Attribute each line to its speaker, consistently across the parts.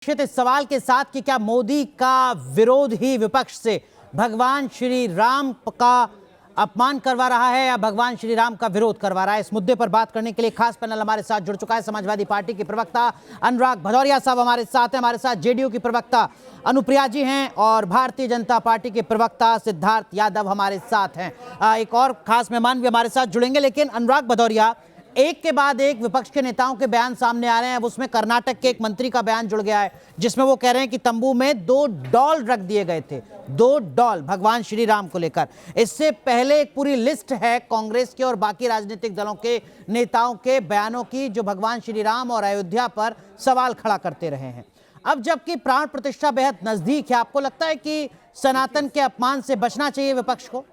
Speaker 1: इस सवाल के साथ कि क्या मोदी का विरोध ही विपक्ष से भगवान श्री राम का अपमान करवा रहा है या भगवान श्री राम का विरोध करवा रहा है। इस मुद्दे पर बात करने के लिए खास पैनल हमारे साथ जुड़ चुका है। समाजवादी पार्टी के प्रवक्ता अनुराग भदौरिया साहब हमारे साथ हैं। हमारे साथ जेडीयू की प्रवक्ता अनुप्रिया जी हैं और भारतीय जनता पार्टी के प्रवक्ता सिद्धार्थ यादव हमारे साथ हैं। एक और खास मेहमान भी हमारे साथ जुड़ेंगे, लेकिन अनुराग भदौरिया, एक के बाद एक विपक्ष के नेताओं के बयान सामने आ रहे हैं। अब उसमें कर्नाटक के एक मंत्री का बयान जुड़ गया है जिसमें वो कह रहे हैं कि तंबू में 2 डॉल रख दिए गए थे, 2 डॉल भगवान श्री राम को लेकर। इससे पहले एक पूरी लिस्ट है कांग्रेस के और बाकी राजनीतिक दलों के नेताओं के बयानों की जो भगवान श्री राम और अयोध्या पर सवाल खड़ा करते रहे हैं। अब जबकि प्राण प्रतिष्ठा बेहद नजदीक है, आपको लगता है कि सनातन के अपमान से बचना चाहिए विपक्ष को?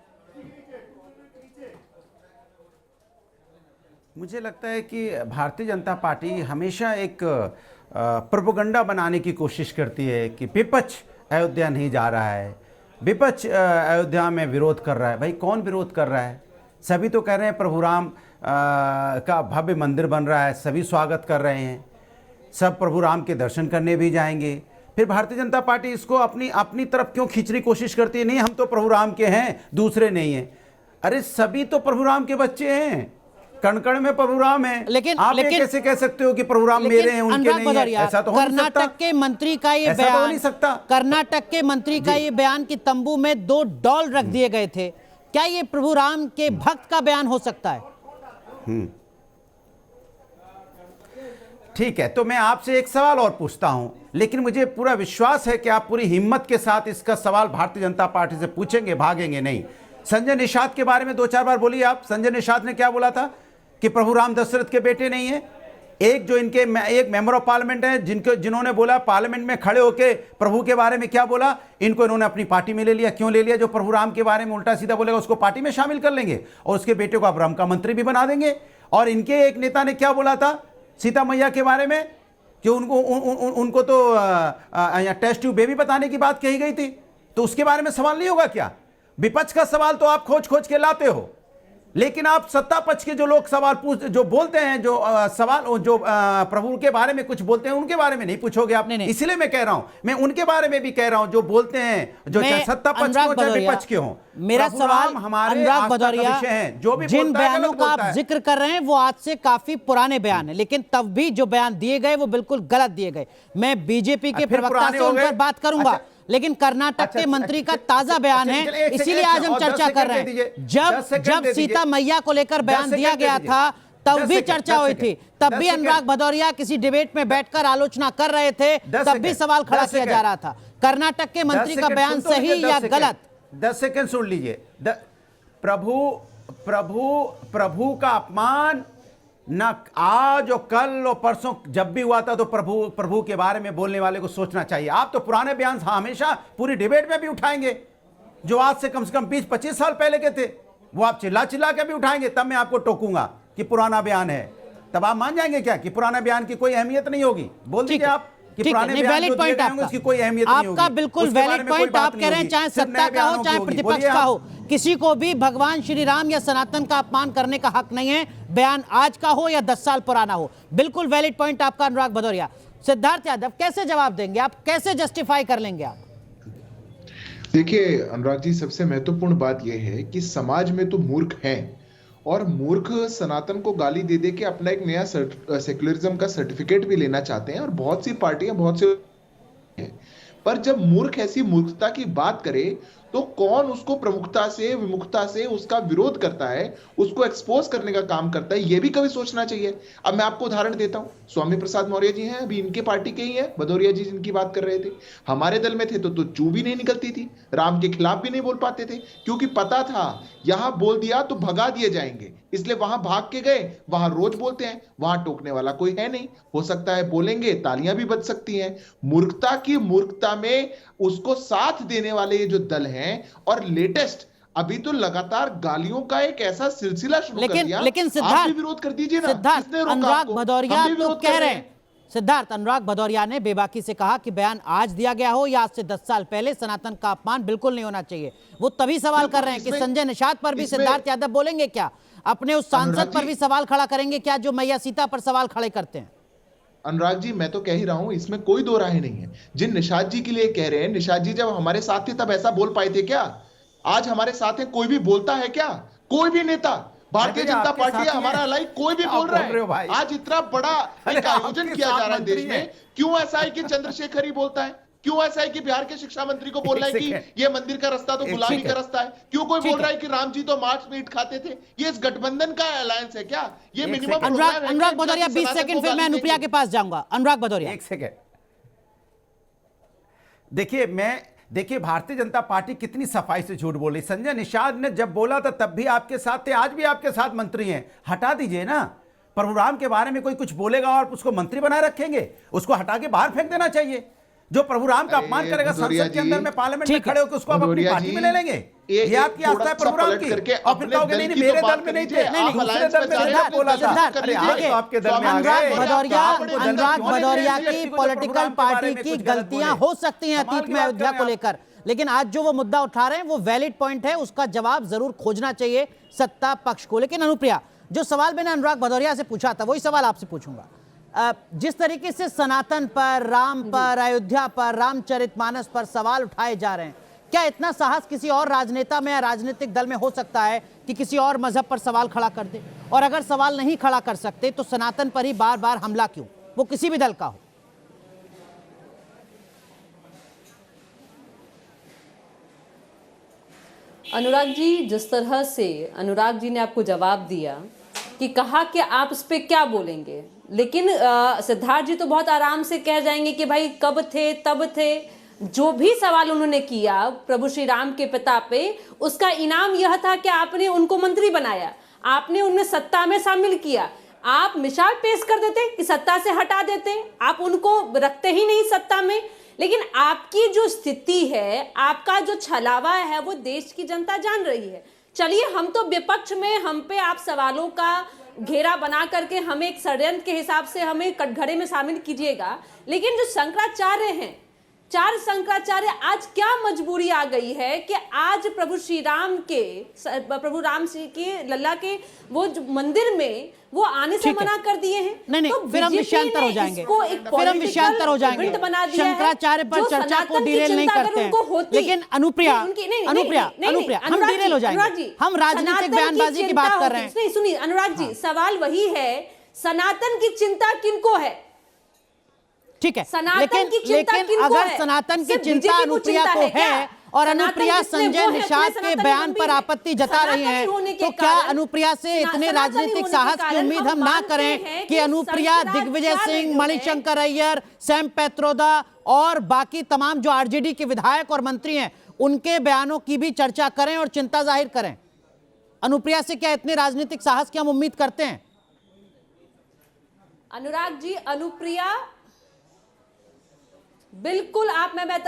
Speaker 2: मुझे लगता है कि भारतीय जनता पार्टी हमेशा एक प्रोपेगेंडा बनाने की कोशिश करती है कि विपक्ष अयोध्या नहीं जा रहा है, विपक्ष अयोध्या में विरोध कर रहा है। भाई कौन विरोध कर रहा है? सभी तो कह रहे हैं प्रभु राम का भव्य मंदिर बन रहा है, सभी स्वागत कर रहे हैं, सब प्रभु राम के दर्शन करने भी जाएंगे। फिर भारतीय जनता पार्टी इसको अपनी तरफ क्यों खींचने की कोशिश करती है? नहीं, हम तो प्रभु राम के हैं, दूसरे नहीं हैं। अरे सभी तो प्रभु राम के बच्चे हैं, कण कण में प्रभु राम है।
Speaker 1: लेकिन
Speaker 2: आप कैसे कह सकते हो कि प्रभु राम मेरे हैं उनके नहीं है? ऐसा तो हो नहीं सकता।
Speaker 1: कर्नाटक के मंत्री का ये बयान,
Speaker 2: हो नहीं सकता।
Speaker 1: कर्नाटक के मंत्री का ये बयान कि तंबू में 2 डॉल रख दिए गए थे, क्या ये प्रभु राम के भक्त का बयान हो सकता है?
Speaker 2: ठीक है, तो मैं आपसे एक सवाल और पूछता हूं, लेकिन मुझे पूरा विश्वास है कि आप पूरी हिम्मत के साथ इसका सवाल भारतीय जनता पार्टी से पूछेंगे, भागेंगे नहीं। संजय निषाद के बारे में 2-4 बार बोलिए आप। संजय निषाद ने क्या बोला था कि प्रभु राम दशरथ के बेटे नहीं है। एक जो इनके एक मेंबर ऑफ पार्लियामेंट है जिन्होंने बोला पार्लियामेंट में खड़े होकर प्रभु के बारे में क्या बोला, इनको इन्होंने अपनी पार्टी में ले लिया। क्यों ले लिया? जो प्रभु राम के बारे में उल्टा सीधा बोलेगा उसको पार्टी में शामिल कर लेंगे और उसके बेटे को अब राम का मंत्री भी बना देंगे। और इनके एक नेता ने क्या बोला था सीता मैया के बारे में कि उनको तो टेस्ट ट्यूब बेबी बताने की बात कही गई थी, तो उसके बारे में सवाल नहीं होगा क्या? विपक्ष का सवाल तो आप खोज खोज के लाते हो, लेकिन आप सत्ता पक्ष के जो लोग सवाल जो बोलते हैं, जो सवाल जो प्रभु के बारे में कुछ बोलते हैं, उनके बारे में नहीं पूछोगे आप। इसलिए मैं कह रहा हूं, मैं उनके बारे में भी कह रहा हूं जो बोलते हैं, जो चाहे सत्ता पक्ष के हो चाहे विपक्ष के हो।
Speaker 1: मेरा सवाल
Speaker 2: हमारे
Speaker 1: अनुराग भदौरिया,
Speaker 2: है, जो भी
Speaker 1: जिन बयानों का आप जिक्र कर रहे हैं वो आज से काफी पुराने बयान है, लेकिन तब भी जो बयान दिए गए वो बिल्कुल गलत दिए गए। मैं बीजेपी के प्रवक्ता से उन पर बात करूंगा, लेकिन कर्नाटक के मंत्री का ताजा बयान है, इसीलिए आज हम चर्चा कर रहे हैं। जब सीता मैया को लेकर बयान दिया गया था तब भी चर्चा हुई थी, तब भी अनुराग भदौरिया किसी डिबेट में बैठकर आलोचना कर रहे थे, तब भी सवाल खड़ा किया जा रहा था। कर्नाटक के मंत्री का बयान सही या गलत?
Speaker 2: 10 सेकंड सुन लीजिए। प्रभु का अपमान न आज और कल और परसों जब भी हुआ था तो प्रभु के बारे में बोलने वाले को सोचना चाहिए। आप तो पुराने बयान हमेशा पूरी डिबेट में भी उठाएंगे, जो आज से कम 20-25 साल पहले के थे, वो आप चिल्ला चिल्ला के भी उठाएंगे। तब मैं आपको टोकूंगा कि पुराना बयान है, तब आप मान जाएंगे क्या कि पुराने बयान की कोई अहमियत नहीं होगी? बोल दीजिए आप कि पुराने बयान जो दिए गए होंगे उसकी कोई अहमियत नहीं होगी।
Speaker 1: आपका बिल्कुल वैलिड पॉइंट आप कह रहे हैं, चाहे सत्ता का हो चाहे प्रतिपक्ष का हो, किसी को भी भगवान श्री राम या सनातन का अपमान करने का हक नहीं है, बयान आज का हो या 10 साल पुराना हो। बिल्कुल वैलिड पॉइंट आपका अनुराग भदौरिया। सिद्धार्थ यादव, कैसे जवाब देंगे आप, कैसे जस्टिफाई कर लेंगे आप?
Speaker 3: देखिए अनुराग जी, सबसे महत्वपूर्ण बात यह है कि समाज में तो मूर्ख हैं और मूर्ख सनातन को गाली दे दे के अपना एक नया सेक्युलरिज्म का सर्टिफिकेट भी लेना चाहते हैं, और बहुत सी पार्टियां बहुत से हैं। पर जब मूर्ख ऐसी मूर्खता की बात करे तो कौन उसको प्रमुखता से विमुखता से उसका विरोध करता है, उसको एक्सपोज करने का काम करता है, यह भी कभी सोचना चाहिए। अब मैं आपको उदाहरण देता हूं, स्वामी प्रसाद मौर्य जी हैं, अभी इनके पार्टी के ही हैं, भदौरिया जी जिनकी बात कर रहे थे, हमारे दल में थे तो चू भी नहीं निकलती थी, राम के खिलाफ भी नहीं बोल पाते थे, क्योंकि पता था यहां बोल दिया तो भगा दिए जाएंगे, इसलिए वहां भाग के गए। वहां रोज बोलते हैं, वहां टोकने वाला कोई है नहीं, हो सकता है बोलेंगे तालियां भी बज सकती हैं। मूर्खता की मूर्खता में उसको साथ देने वाले ये जो दल हैं, और लेटेस्ट अभी तो लगातार गालियों का एक ऐसा सिलसिला शुरू कर दिया।
Speaker 1: लेकिन सिद्धार्थ,
Speaker 3: आप भी विरोध कर दीजिए ना।
Speaker 1: सिद्धार्थ, अनुराग भदौरिया तो कह रहे हैं, सिद्धार्थ, अनुराग भदौरिया ने बेबाकी से कहा कि बयान आज दिया गया हो या आज से 10 साल पहले, सनातन का अपमान बिल्कुल नहीं होना चाहिए। वो तभी सवाल कर रहे हैं कि संजय निषाद पर भी सिद्धार्थ यादव बोलेंगे क्या, अपने उस सांसद पर भी सवाल खड़ा करेंगे क्या जो मैया सीता पर सवाल खड़े करते हैं?
Speaker 3: अनुराग जी, मैं तो कह ही रहा हूं, इसमें कोई दो राय नहीं है। जिन निषाद जी के लिए कह रहे हैं, निषाद जी जब हमारे साथ थे तब ऐसा बोल पाए थे क्या? आज हमारे साथ है, कोई भी बोलता है क्या? कोई भी नेता, भारतीय जनता पार्टी है, हमारा अलाई, कोई भी बोल रहा है? आज इतना बड़ा एक आयोजन किया जा रहा है देश में, क्यों ऐसा है कि चंद्रशेखर ही बोलता है? क्यों ऐसा है कि बिहार के शिक्षा मंत्री को बोल रहा है कि ये मंदिर का रास्ता तो गुलामी का रास्ता है? क्यों कोई बोल रहा है कि राम जी तो मांस मीट खाते थे? ये इस गठबंधन का अलायंस है क्या? ये मिनिमम
Speaker 1: अनुराग भदौरिया 20 सेकंड, फिर मैं अनुप्रिया के पास जाऊंगा। अनुराग भदौरिया
Speaker 2: 1 सेकंड। देखिए भारतीय जनता पार्टी कितनी सफाई से झूठ बोली। संजय निषाद ने जब बोला था तब भी आपके साथ थे, आज भी आपके साथ मंत्री हैं। हटा दीजिए ना। प्रभु राम के बारे में कोई कुछ बोलेगा और उसको मंत्री बनाए रखेंगे, उसको हटा के बाहर फेंक देना चाहिए। जो प्रभु राम का अपमान करेगा संसद के अंदर में, पार्लियामेंट में खड़े होकर, उसको आप अपनी पार्टी में ले लेंगे। ये आपकी आस्था है प्रभु राम की। और फिर कहोगे नहीं मेरे दल में नहीं थे, दूसरे दल में बोला था। आपके दल में
Speaker 1: अनुराग भदौरिया की पॉलिटिकल पार्टी की गलतियां हो सकती हैं अतीत में अयोध्या को लेकर, लेकिन आज जो वो मुद्दा उठा रहे हैं वो वैलिड पॉइंट है, उसका जवाब जरूर खोजना चाहिए सत्ता पक्ष को। लेकिन अनुप्रिया, जो सवाल मैंने अनुराग भदौरिया से पूछा था वही सवाल आपसे पूछूंगा। जिस तरीके से सनातन पर, राम पर, अयोध्या पर, रामचरितमानस पर सवाल उठाए जा रहे हैं, क्या इतना साहस किसी और राजनेता में या राजनीतिक दल में हो सकता है कि किसी और मजहब पर सवाल खड़ा कर दे? और अगर सवाल नहीं खड़ा कर सकते तो सनातन पर ही बार बार हमला क्यों, वो किसी भी दल का हो?
Speaker 4: अनुराग जी, जिस तरह से अनुराग जी ने आपको जवाब दिया कि कहा कि आप इस पे क्या बोलेंगे, लेकिन सिद्धार्थ जी तो बहुत आराम से कह जाएंगे कि भाई कब थे तब थे। जो भी सवाल उन्होंने किया प्रभु श्री राम के पिता पे, उसका इनाम यह था कि आपने उनको मंत्री बनाया, आपने उन्हें सत्ता में शामिल किया। आप मिसाल पेश कर देते कि सत्ता से हटा देते, आप उनको रखते ही नहीं सत्ता में। लेकिन आपकी जो स्थिति है, आपका जो छलावा है, वो देश की जनता जान रही है। चलिए, हम तो विपक्ष में, हम पे आप सवालों का घेरा बना करके हमें एक षड्यंत्र के हिसाब से हमें कटघरे में शामिल कीजिएगा, लेकिन जो शंकराचार्य हैं, 4 शंकराचार्य, आज क्या मजबूरी आ गई है कि आज प्रभु श्री राम के, प्रभु राम श्री के लल्ला के वो मंदिर में वो आने से मना कर दिए हैं?
Speaker 1: नहीं,
Speaker 4: तो
Speaker 1: फिर हम विषयांतर हो जाएंगे, फिर हम विषयांतर हो जाएंगे। शंकराचार्य पर चर्चा को डिरेल नहीं करते हैं, लेकिन अनुप्रिया हम डिरेल हो जाएंगे। हम राजनीतिक बयानबाजी की बात कर रहे हैं।
Speaker 4: नहीं, सुनिए अनुराग जी, सवाल वही है, सनातन की चिंता किनको है?
Speaker 1: ठीक है, लेकिन अगर सनातन की चिंता अनुप्रिया को है और अनुप्रिया संजय निषाद के बयान पर आपत्ति जता रही हैं, तो क्या अनुप्रिया से इतने राजनीतिक साहस की उम्मीद हम ना करें कि अनुप्रिया दिग्विजय सिंह, मणिशंकर अय्यर, सैम पैत्रोदा और बाकी तमाम जो आरजेडी के विधायक और मंत्री हैं उनके बयानों की भी चर्चा करें और चिंता जाहिर करें? अनुप्रिया से क्या इतने राजनीतिक साहस की हम उम्मीद करते हैं?
Speaker 4: अनुराग जी, अनुप्रिया बिल्कुल,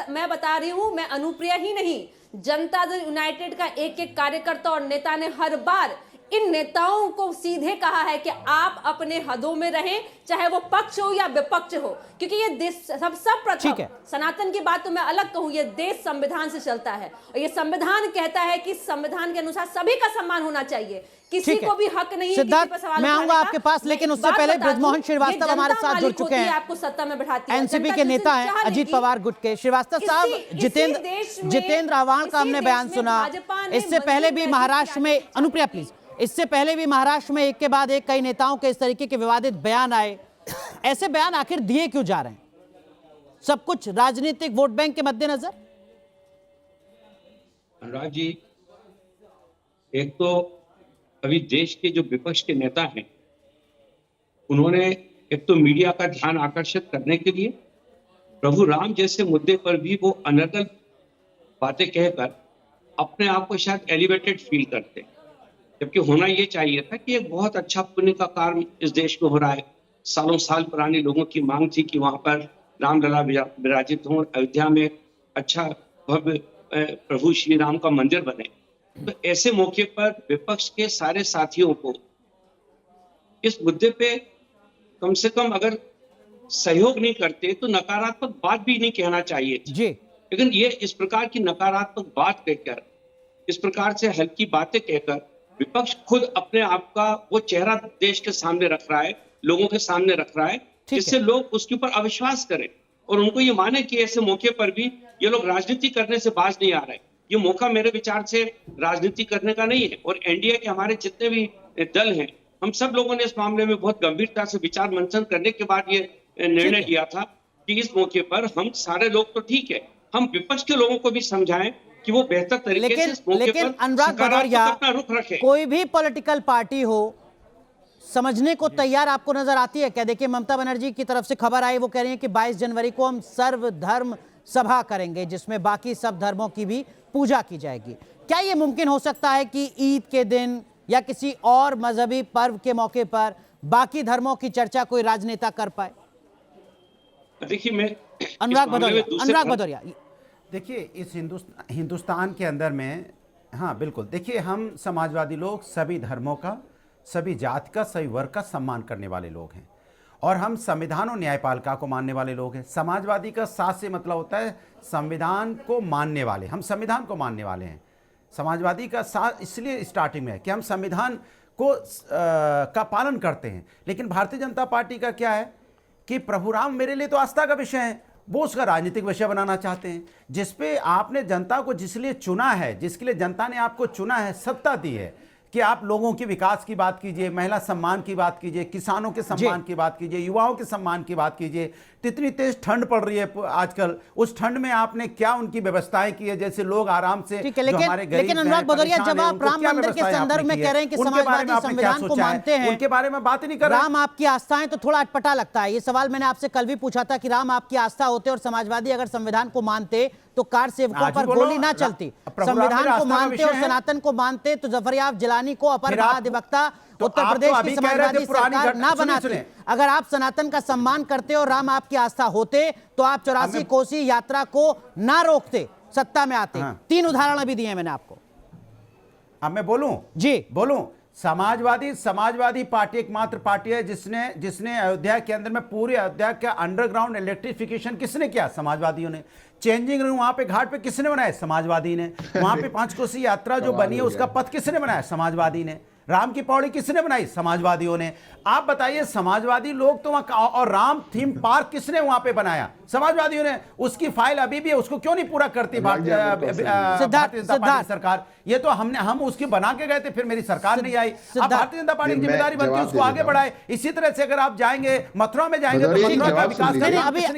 Speaker 4: मैं बता रही हूं, मैं अनुप्रिया ही नहीं, जनता दल यूनाइटेड का एक एक कार्यकर्ता और नेता ने हर बार इन नेताओं को सीधे कहा है कि आप अपने हदों में रहें, चाहे वो पक्ष हो या विपक्ष हो, क्योंकि ये देश सब प्रथम, सनातन की बात तो मैं अलग कहूं, ये देश संविधान से चलता है और ये संविधान कहता है कि संविधान के अनुसार सभी का सम्मान होना चाहिए, किसी को भी हक नहीं है किसी पर सवाल।
Speaker 1: मैं आऊंगा आपके पास, लेकिन उससे पहले ब्रजमोहन श्रीवास्तव हमारे साथ जुड़ चुके हैं,
Speaker 4: आपको सत्ता में बैठाती है,
Speaker 1: एनसीपी के नेता हैं अजीत पवार गुट के। श्रीवास्तव साहब, जितेंद्र आव्हाड का हमने बयान सुना, इससे पहले भी महाराष्ट्र में, अनुप्रिया प्लीज, इससे पहले भी महाराष्ट्र में एक के बाद एक कई नेताओं के इस तरीके के विवादित बयान आए। ऐसे बयान आखिर दिए क्यों जा रहे हैं? सब कुछ राजनीतिक वोट बैंक के मद्देनजर?
Speaker 5: अनुराग जी, एक तो अभी देश के जो विपक्ष के नेता हैं, उन्होंने एक तो मीडिया का ध्यान आकर्षित करने के लिए प्रभु राम जैसे मुद्दे पर भी वो अनर्गल बातें कहकर अपने आप को शायद एलिवेटेड फील करते, जबकि होना ये चाहिए था कि एक बहुत अच्छा पुण्य का कार्य इस देश में हो रहा है। सालों साल पुरानी लोगों की मांग थी कि वहां पर रामलला विराजित हों, अयोध्या में अच्छा भव्य प्रभु श्री राम का मंदिर बने। तो ऐसे मौके पर विपक्ष के सारे साथियों को इस मुद्दे पे कम से कम अगर सहयोग नहीं करते तो नकारात्मक बात भी नहीं कहना चाहिए जी। लेकिन ये इस प्रकार की नकारात्मक बात कहकर, इस प्रकार से हल्की बातें कहकर विपक्ष खुद अपने आप का वो चेहरा देश के सामने रख रहा है, लोगों के सामने रख रहा है जिससे लोग उसके ऊपर अविश्वास करें और उनको ये माने कि ऐसे मौके पर भी ये लोग राजनीति करने से बाज नहीं आ रहे। ये मौका मेरे विचार से राजनीति करने का नहीं है और एनडीए के हमारे जितने भी दल हैं, हम सब लोगों ने इस मामले में बहुत गंभीरता से विचार मंथन करने के बाद ये निर्णय लिया था कि इस मौके पर हम सारे लोग तो ठीक है, हम विपक्ष के लोगों को भी समझाएं कि वो बेहतर तरीके से इस मौके
Speaker 1: लेकिन
Speaker 5: पर
Speaker 1: अनुराग भदौरिया,
Speaker 5: अपना रुख रखें।
Speaker 1: कोई भी पॉलिटिकल पार्टी हो समझने को तैयार आपको नजर आती है क्या? देखिए, ममता बनर्जी की तरफ से खबर आई, वो कह रही है कि 22 जनवरी को हम सर्वधर्म सभा करेंगे जिसमें बाकी सब धर्मों की भी पूजा की जाएगी। क्या यह मुमकिन हो सकता है कि ईद के दिन या किसी और मजहबी पर्व के मौके पर बाकी धर्मों की चर्चा कोई राजनेता कर पाए?
Speaker 5: देखिए, मैं
Speaker 1: अनुराग भदौरिया,
Speaker 2: देखिए, इस हिंदुस्तान के अंदर में, हाँ बिल्कुल, देखिए, हम समाजवादी लोग सभी धर्मों का, सभी जाति का, सभी वर्ग का सम्मान करने वाले लोग हैं और हम संविधान और न्यायपालिका को मानने वाले लोग हैं। समाजवादी का साथ से मतलब होता है संविधान को मानने वाले, हम संविधान को मानने वाले हैं। समाजवादी का साथ इसलिए स्टार्टिंग में है कि हम संविधान को का पालन करते हैं। लेकिन भारतीय जनता पार्टी का क्या है कि प्रभु राम मेरे लिए तो आस्था का विषय है, वो उसका राजनीतिक विषय बनाना चाहते हैं, जिसपे आपने जनता को जिस लिए चुना है, जिसके लिए जनता ने आपको चुना है, सत्ता दी है कि आप लोगों के विकास की बात कीजिए, महिला सम्मान की बात कीजिए, किसानों के सम्मान की बात कीजिए, युवाओं के सम्मान की बात कीजिए। इतनी तेज ठंड पड़ रही है आजकल, उस ठंड में आपने क्या उनकी व्यवस्थाएं की है, जैसे लोग आराम से,
Speaker 1: ठीक है, लेकिन अनुराग भदौरिया, जब आप राम मंदिर के संदर्भ में कह रहे हैं कि समाजवादी संविधान को मानते हैं,
Speaker 2: उनके बारे में बात ही नहीं कर रहे।
Speaker 1: राम आपकी आस्थाएं, तो थोड़ा अटपटा लगता है। ये सवाल मैंने आपसे कल भी पूछा था कि राम आपकी आस्था होते और समाजवादी अगर संविधान को मानते तो कार सेवकों पर गोली ना चलती। संविधान को मानते और सनातन को मानते तो जफरयाब जिलानी को अपर महाधिवक्ता उत्तर प्रदेश की समाजवादी सरकार ना बनाती। अगर आप सनातन का सम्मान करते और राम आपकी आस्था होते तो आप 84 कोसी यात्रा को ना रोकते, सत्ता में आते। 3 उदाहरण अभी दिए मैंने आपको।
Speaker 2: अब मैं बोलूं जी, बोलूं, समाजवादी पार्टी एकमात्र पार्टी है जिसने अयोध्या के अंदर में पूरे अयोध्या का अंडरग्राउंड इलेक्ट्रिफिकेशन किसने किया? समाजवादियों ने। चेंजिंग रूम वहां पे घाट पे किसने बनाया? समाजवादी ने। वहां पे 5 कोसी यात्रा जो बनी है उसका पथ किसने बनाया? समाजवादी ने। राम की पौड़ी किसने बनाई? समाजवादियों ने। आप बताइए, समाजवादी लोग तो वहां, और राम थीम पार्क किसने वहां पे बनाया? समाजवादियों ने। उसकी फाइल अभी भी है, उसको क्यों नहीं पूरा करती भारतीय जनता पार्टी सरकार? ये तो हम उसकी बना के गए थे, फिर मेरी सरकार नहीं आई। अब भारतीय जनता पार्टी की जिम्मेदारी बनती है उसको आगे बढ़ाए। इसी तरह से अगर आप जाएंगे मथुरा में जाएंगे तो मथुरा का विकास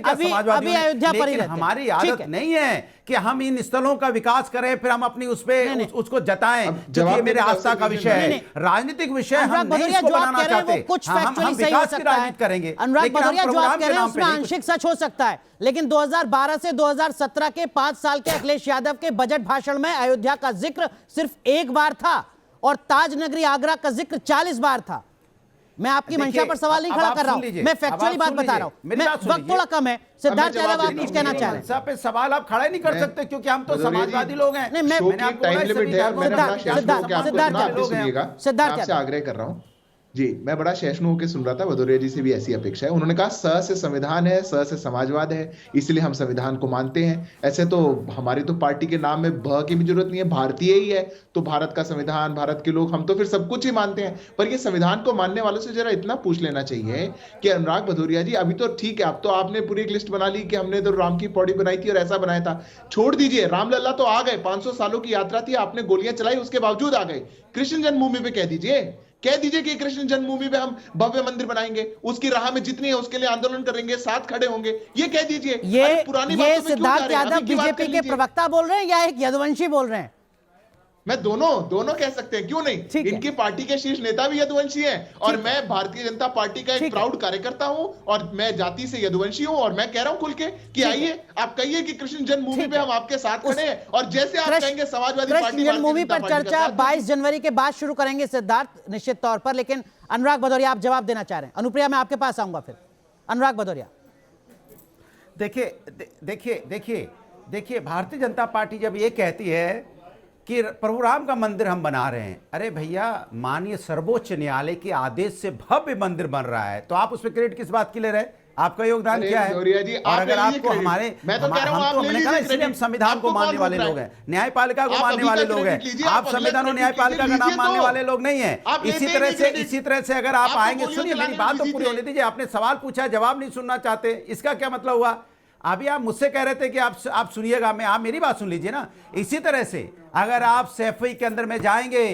Speaker 1: अभी अयोध्या पर ही रहते हैं।
Speaker 2: हमारी आदत नहीं है कि हम इन स्थलों का विकास करें फिर हम अपनी उसको जताएं क्योंकि मेरे आस्था का विषय है, राजनीतिक विषय। हम नहीं इसको बनाना चाहते, हम विकास की राजनीति करेंगे।
Speaker 1: अनुराग भदौरिया, जो आप कह रहे हैं उसमें आंशिक सच हो सकता है, लेकिन 2012 से 2017 के 5 साल के अखिलेश यादव के बजट भाषण में अयोध्या का जिक्र सिर्फ 1 बार था और ताज नगरी आगरा का जिक्र 40 बार था। मैं आपकी मंशा पर सवाल नहीं खड़ा कर रहा हूं, मैं फैक्चुअली बात बता रहा हूं। वक्त थोड़ा कम है। सिद्धार्थ यादव, आप कुछ कहना चाह रहे हैं?
Speaker 2: पे सवाल आप खड़ा नहीं कर सकते क्योंकि हम तो समाजवादी लोग हैं।
Speaker 3: नहीं, मैंने आपसे आग्रह कर रहा हूँ जी, मैं बड़ा सहिष्णु होकर सुन रहा था। भदौरिया जी से भी ऐसी अपेक्षा है। उन्होंने कहा स से संविधान है, स से समाजवाद है, इसलिए हम संविधान को मानते हैं। ऐसे तो हमारी तो पार्टी के नाम में भ की भी जरूरत नहीं है, भारतीय ही है तो भारत का संविधान, भारत के लोग, हम तो फिर सब कुछ ही मानते हैं। पर ये संविधान को मानने वालों से जरा इतना पूछ लेना चाहिए कि अनुराग भदौरिया जी, अभी तो ठीक है, अब तो आपने पूरी एक लिस्ट बना ली कि हमने तो राम की पौड़ी बनाई थी और ऐसा बनाया था। छोड़ दीजिए, रामलला तो आ गए, 500 सालों की यात्रा थी, आपने गोलियां चलाई, उसके बावजूद आ गए। कृष्ण जन्मभूमि पे कह दीजिए कि कृष्ण जन्मभूमि पे हम भव्य मंदिर बनाएंगे, उसकी राह में जितनी है उसके लिए आंदोलन करेंगे, साथ खड़े होंगे, ये कह दीजिए।
Speaker 1: ये सिद्धार्थ यादव बीजेपी के प्रवक्ता बोल रहे हैं या एक यदुवंशी बोल रहे हैं?
Speaker 3: मैं दोनों कह सकते हैं, क्यों नहीं। इनकी पार्टी के शीर्ष नेता भी यदुवंशी हैं और मैं भारतीय जनता पार्टी का एक प्राउड कार्यकर्ता हूं और मैं जाति से यदुवंशी हूं और मैं कह रहा हूं खुल के कि आइए, आप कहिए कि कृष्ण जन्मभूमि पे हम आपके साथ खड़े हैं और जैसे आप कहेंगे समाजवादी पार्टी
Speaker 1: जन्मभूमि पर चर्चा 22 जनवरी के बाद शुरू करेंगे सिद्धार्थ, निश्चित तौर पर। लेकिन अनुराग भदौरिया, आप जवाब देना चाह रहे हैं? अनुप्रिया, मैं आपके पास आऊंगा फिर। अनुराग भदौरिया,
Speaker 2: देखिए भारतीय जनता पार्टी जब ये कहती है कि प्रभु राम का मंदिर हम बना रहे हैं, अरे भैया, माननीय सर्वोच्च न्यायालय के आदेश से भव्य मंदिर बन रहा है तो आप उस पर क्रेडिट किस बात की ले रहे हैं? आपका योगदान
Speaker 3: अरे
Speaker 2: क्या है?
Speaker 3: मौर्य जी,
Speaker 2: और
Speaker 3: आप
Speaker 2: अगर
Speaker 3: ले लीजिए
Speaker 2: आपको
Speaker 3: क्रेडिट।
Speaker 2: हमारे
Speaker 3: मैं तो कह रहा हूं, आप ले
Speaker 2: हमने कहा
Speaker 3: लीजिए
Speaker 2: इसलिए हम
Speaker 3: क्रेडिट।
Speaker 2: संविधान को
Speaker 3: आपको
Speaker 2: मानने
Speaker 3: कौन
Speaker 2: वाले
Speaker 3: रोक रहा
Speaker 2: लोग
Speaker 3: है?
Speaker 2: हैं, न्यायपालिका को
Speaker 3: आप
Speaker 2: मानने
Speaker 3: अभी
Speaker 2: वाले
Speaker 3: का
Speaker 2: लोग हैं।
Speaker 3: क्रेडिट लीजिए,
Speaker 2: आप
Speaker 3: आप अगला
Speaker 2: संविधान और
Speaker 3: क्रेडिट
Speaker 2: न्यायपालिका का नाम
Speaker 3: लीजिए
Speaker 2: मानने
Speaker 3: तो।
Speaker 2: वाले लोग नहीं है।
Speaker 3: आप लेते
Speaker 2: इसी
Speaker 3: ही
Speaker 2: तरह
Speaker 3: नहीं
Speaker 2: से
Speaker 3: क्रेडिट।
Speaker 2: अगर आप
Speaker 3: आपको
Speaker 2: आएंगे,
Speaker 3: पोलियो
Speaker 2: सुनिए मेरी
Speaker 3: चलाने
Speaker 2: बात
Speaker 3: में
Speaker 2: तो
Speaker 3: बिजी
Speaker 2: पूरी
Speaker 3: थे।
Speaker 2: होने दीजिए। आपने सवाल पूछा, जवाब नहीं सुनना चाहते, इसका क्या मतलब हुआ? अभी आप मुझसे कह रहे थे कि आप सुनिएगा, मैं आप मेरी बात सुन लीजिए ना। इसी तरह से अगर आप सैफई के अंदर में जाएंगे,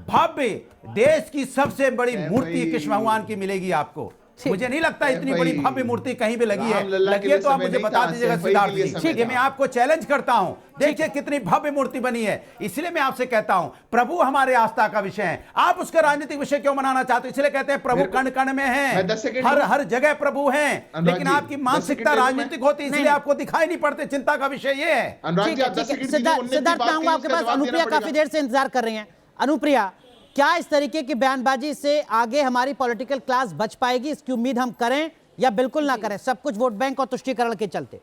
Speaker 2: भव्य देश की सबसे बड़ी मूर्ति कृष्ण भगवान की मिलेगी आपको। मुझे नहीं लगता इतनी बड़ी भव्य मूर्ति कहीं भी लगी है। लगी है तो आप मुझे बता दीजिएगा सिद्धार्थ जी, ये मैं आपको चैलेंज करता हूं। देखिए कितनी भव्य मूर्ति बनी है। इसलिए मैं आपसे कहता हूं, प्रभु हमारे आस्था का विषय है। आप उसका राजनीतिक विषय क्यों बनाना चाहते हो? इसलिए कहते हैं प्रभु कण कण में है, हर जगह प्रभु हैं, लेकिन आपकी मानसिकता राजनीतिक होती है, इसलिए आपको दिखाई नहीं पड़ते। चिंता का विषय ये है।
Speaker 3: अनुराग जी, आप 10 सेकंड दीजिए, उन्नीस
Speaker 1: सिद्धार्थ, मैं आऊंगा आपके पास। अनुप्रिया काफी देर से इंतजार कर रही हैं। अनुप्रिया, क्या इस तरीके की बयानबाजी से आगे हमारी पॉलिटिकल क्लास बच पाएगी? इसकी उम्मीद हम करें या बिल्कुल ना करें, सब कुछ वोट बैंक और तुष्टीकरण के चलते?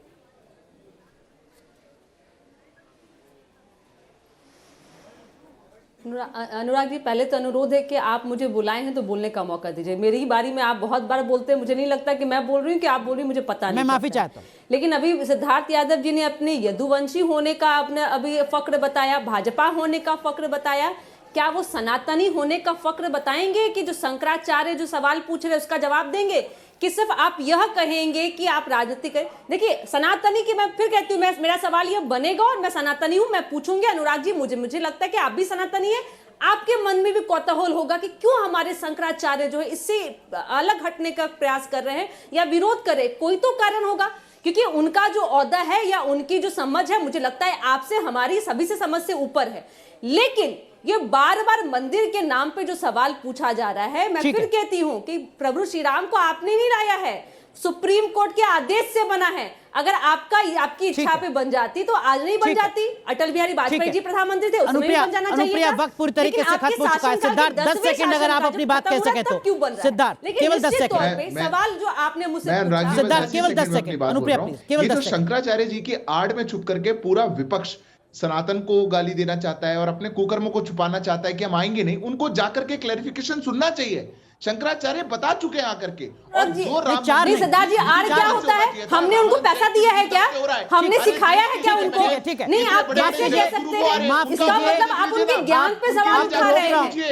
Speaker 4: अनुराग जी, पहले तो अनुरोध है कि आप मुझे बुलाए हैं तो बोलने का मौका दीजिए। मेरी ही बारी में आप बहुत बार बोलते हैं, मुझे नहीं लगता कि मैं बोल रही हूँ कि आप बोल रही, मुझे पता नहीं।
Speaker 1: मैं माफी चाहता हूँ।
Speaker 4: लेकिन अभी सिद्धार्थ यादव जी ने अपने यदुवंशी होने का अपने अभी फक्र बताया, भाजपा होने का फक्र बताया। क्या वो सनातनी होने का फक्र बताएंगे कि जो शंकराचार्य जो सवाल पूछ रहे उसका जवाब देंगे, कि सिर्फ आप यह कहेंगे कि आप राजनीति करें? देखिए, सनातनी की मैं फिर कहती हूँ, मेरा सवाल यह बनेगा और मैं सनातनी हूं, मैं पूछूंगी अनुराग जी, मुझे लगता है कि आप भी सनातनी है। आपके मन में भी कौतूहल होगा कि क्यों हमारे शंकराचार्य जो है इससे अलग हटने का प्रयास कर रहे हैं या विरोध करे। कोई तो कारण होगा, क्योंकि उनका जो ओहदा है या उनकी जो समझ है, मुझे लगता है आपसे, हमारी सभी से समझ से ऊपर है। लेकिन ये बार बार मंदिर के नाम पे जो सवाल पूछा जा रहा है, मैं फिर कहती हूं कि प्रभु श्री राम को आपने नहीं लाया है, सुप्रीम कोर्ट के आदेश से बना है। अगर आपकी इच्छा पे बन जाती तो आज नहीं बन जाती। अटल बिहारी वाजपेयी जी प्रधानमंत्री थे, उसमें भी बन जाना चाहिए।
Speaker 1: अनुप्रिया, वक्त पूरी तरीके से खत्म हो चुका है। सिद्धार्थ, 10 सेकंड अगर आप अपनी बात कह सके तो। सिद्धार्थ, केवल 10 सेकंड।
Speaker 4: सवाल जो आपने मुझसे
Speaker 1: सिद्धार्थ, केवल 10 सेकंड। अनुप्रिया प्लीज, केवल 10 सेकंड।
Speaker 3: शंकराचार्य जी की आड़ में छुप करके पूरा विपक्ष सनातन को गाली देना चाहता है और अपने कुकर्मों को छुपाना चाहता है कि हम आएंगे नहीं। उनको जाकर के क्लैरिफिकेशन सुनना चाहिए। शंकराचार्य बता चुके हैं आकर के। और जो राम
Speaker 4: सिद्धार्थ जी, आड़ क्या होता है? हमने उनको पैसा दिया है क्या? हमने सिखाया है क्या उनको?
Speaker 1: ठीक है।
Speaker 4: नहीं, आप कैसे कह सकते हैं? इसका मतलब आप उनके ज्ञान पे सवाल उठा रहे हैं।